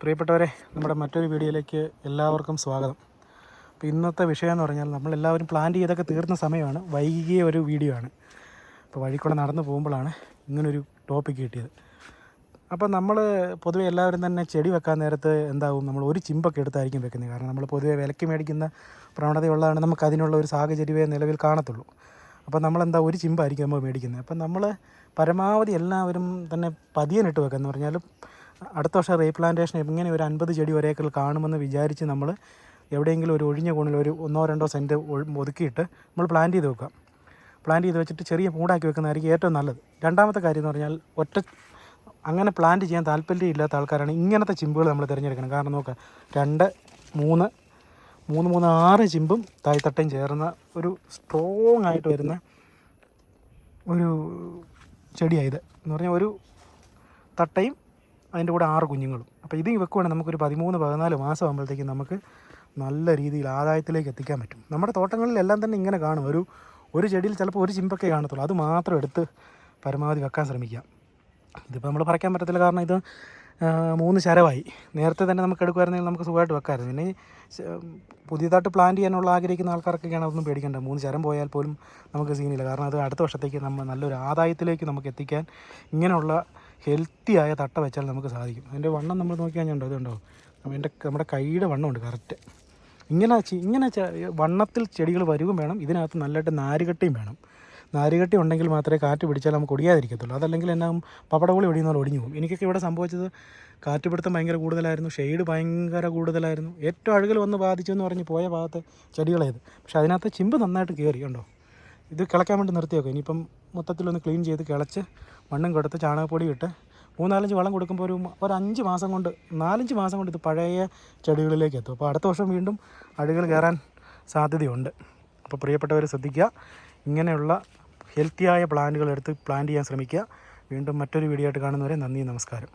പ്രിയപ്പെട്ടവരെ, നമ്മുടെ മറ്റൊരു വീഡിയോയിലേക്ക് എല്ലാവർക്കും സ്വാഗതം. അപ്പോൾ ഇന്നത്തെ വിഷയം എന്ന് പറഞ്ഞാൽ നമ്മളെല്ലാവരും പ്ലാൻ ചെയ്തൊക്കെ തീർന്ന സമയമാണ്, വൈകിയ ഒരു വീഡിയോ ആണ്. അപ്പോൾ വഴിക്കൂടെ നടന്നു പോകുമ്പോഴാണ് ഇങ്ങനൊരു ടോപ്പിക്ക് കിട്ടിയത്. അപ്പോൾ നമ്മൾ പൊതുവെ എല്ലാവരും തന്നെ ചെടി വെക്കാൻ നേരത്ത് എന്താവും, നമ്മൾ ഒരു ചിമ്പൊക്കെ എടുത്തായിരിക്കും വെക്കുന്നത്. കാരണം നമ്മൾ പൊതുവെ വിലയ്ക്ക് മേടിക്കുന്ന പ്രവണതയുള്ളതാണ്, നമുക്ക് അതിനുള്ള ഒരു സാഹചര്യമേ നിലവിൽ കാണത്തുള്ളൂ. അപ്പോൾ നമ്മളെന്താ ഒരു ചിമ്പായിരിക്കും നമ്മൾ മേടിക്കുന്നത്. അപ്പം നമ്മൾ പരമാവധി എല്ലാവരും തന്നെ പതിയനിട്ട് വെക്കുക എന്ന് പറഞ്ഞാലും അടുത്ത വർഷം റീപ്ലാന്റേഷൻ എങ്ങനെ ഒരു 50 ചെടി ഒരേക്കറിൽ കാണുമെന്ന് വിചാരിച്ച് നമ്മൾ എവിടെയെങ്കിലും ഒരു ഒഴിഞ്ഞ കോണിൽ ഒരു 1-2 സെൻറ്റ് ഒതുക്കിയിട്ട് നമ്മൾ പ്ലാന്റ് ചെയ്ത് വെക്കുക. പ്ലാന്റ് ചെയ്ത് വെച്ചിട്ട് ചെറിയ മൂടാക്കി വെക്കുന്നതായിരിക്കും ഏറ്റവും നല്ലത്. രണ്ടാമത്തെ കാര്യം എന്ന് പറഞ്ഞാൽ അങ്ങനെ പ്ലാന്റ് ചെയ്യാൻ താല്പര്യമില്ലാത്ത ആൾക്കാരാണ് ഇങ്ങനത്തെ ചിമ്പുകൾ നമ്മൾ തിരഞ്ഞെടുക്കണം. കാരണം നോക്കുക, 2, 3, 6 ചിമ്പും തായ്തട്ടയും ചേർന്ന ഒരു സ്ട്രോങ് ആയിട്ട് വരുന്ന ഒരു ചെടിയായത് എന്ന് പറഞ്ഞാൽ ഒരു തട്ടയും അതിൻ്റെ കൂടെ 6 കുഞ്ഞുങ്ങളും. അപ്പോൾ ഇത് വെക്കുവാണെങ്കിൽ നമുക്കൊരു 13-14 മാസം ആകുമ്പോഴത്തേക്കും നമുക്ക് നല്ല രീതിയിൽ ആദായത്തിലേക്ക് എത്തിക്കാൻ പറ്റും. നമ്മുടെ തോട്ടങ്ങളിലെല്ലാം തന്നെ ഇങ്ങനെ കാണും. ഒരു ചെടിയിൽ ചിലപ്പോൾ ഒരു ചിമ്പൊക്കെ കാണത്തുള്ളൂ. അത് മാത്രം എടുത്ത് പരമാവധി വെക്കാൻ ശ്രമിക്കുക. ഇതിപ്പോൾ നമ്മൾ പറിക്കാൻ പറ്റത്തില്ല, കാരണം ഇത് 3 ശരമായി. നേരത്തെ തന്നെ നമുക്ക് എടുക്കുമായിരുന്നെങ്കിൽ നമുക്ക് സുഖമായിട്ട് വെക്കാമായിരുന്നു. പിന്നെ പുതിയതായിട്ട് പ്ലാൻ ചെയ്യാനുള്ള ആഗ്രഹിക്കുന്ന ആൾക്കാർക്കൊക്കെയാണ് അതൊന്നും പേടിക്കേണ്ട. 3 ശരം പോയാൽ പോലും നമുക്ക് സീനില്ല. കാരണം അത് അടുത്ത വർഷത്തേക്ക് നമ്മൾ നല്ലൊരു ആദായത്തിലേക്ക് നമുക്ക് എത്തിക്കാൻ ഇങ്ങനെയുള്ള ഹെൽത്തിയായ തട്ട വെച്ചാൽ നമുക്ക് സാധിക്കും. അതിൻ്റെ വണ്ണം നമ്മൾ നോക്കി കഴിഞ്ഞാൽ ഇതുണ്ടോ, നമ്മുടെ കൈയുടെ വണ്ണമുണ്ട് കറക്റ്റ്. ഇങ്ങനെ വണ്ണത്തിൽ ചെടികൾ വരുകയും വേണം. ഇതിനകത്ത് നല്ലതായിട്ട് നാരുകട്ടിയും വേണം. നാരുകട്ടി ഉണ്ടെങ്കിൽ മാത്രമേ കാറ്റ് പിടിച്ചാൽ നമുക്ക് ഒടിയാതിരിക്കത്തുള്ളൂ. അതല്ലെങ്കിൽ എന്നാ പപ്പടകോളി ഒടിയുന്ന പോലെ ഒടിഞ്ഞു പോകും. എനിക്കൊക്കെ ഇവിടെ സംഭവിച്ചത് കാറ്റുപിടുത്തം ഭയങ്കര കൂടുതലായിരുന്നു, ഷെയ്ഡ് ഭയങ്കര കൂടുതലായിരുന്നു. ഏറ്റവും അഴുകൽ വന്ന് ബാധിച്ചു എന്ന് പറഞ്ഞ് പോയ ഭാഗത്ത് ചെടികളേത്. പക്ഷേ അതിനകത്ത് ചിമ്പ് നന്നായിട്ട് കയറി കണ്ടോ. ഇത് കിളയ്ക്കാൻ വേണ്ടി നിർത്തി വെക്കും. ഇനിയിപ്പം മൊത്തത്തിലൊന്ന് ക്ലീൻ ചെയ്ത് കിളച്ച് മണ്ണും കൊടുത്ത് ചാണകപ്പൊടി ഇട്ട് 3-4 വളം കൊടുക്കുമ്പോൾ ഒരു 5 മാസം കൊണ്ട് 4-5 മാസം കൊണ്ട് ഇത് പഴയ ചെടികളിലേക്ക് എത്തും. അപ്പോൾ അടുത്ത വർഷം വീണ്ടും അഴുകൽ കയറാൻ സാധ്യതയുണ്ട്. അപ്പോൾ പ്രിയപ്പെട്ടവർ ശ്രദ്ധിക്കുക, ഇങ്ങനെയുള്ള ഹെൽത്തിയായ പ്ലാന്റുകൾ എടുത്ത് പ്ലാന്റ് ചെയ്യാൻ ശ്രമിക്കുക. വീണ്ടും മറ്റൊരു വീഡിയോ ആയിട്ട് കാണുന്നവരെ നന്ദി, നമസ്കാരം.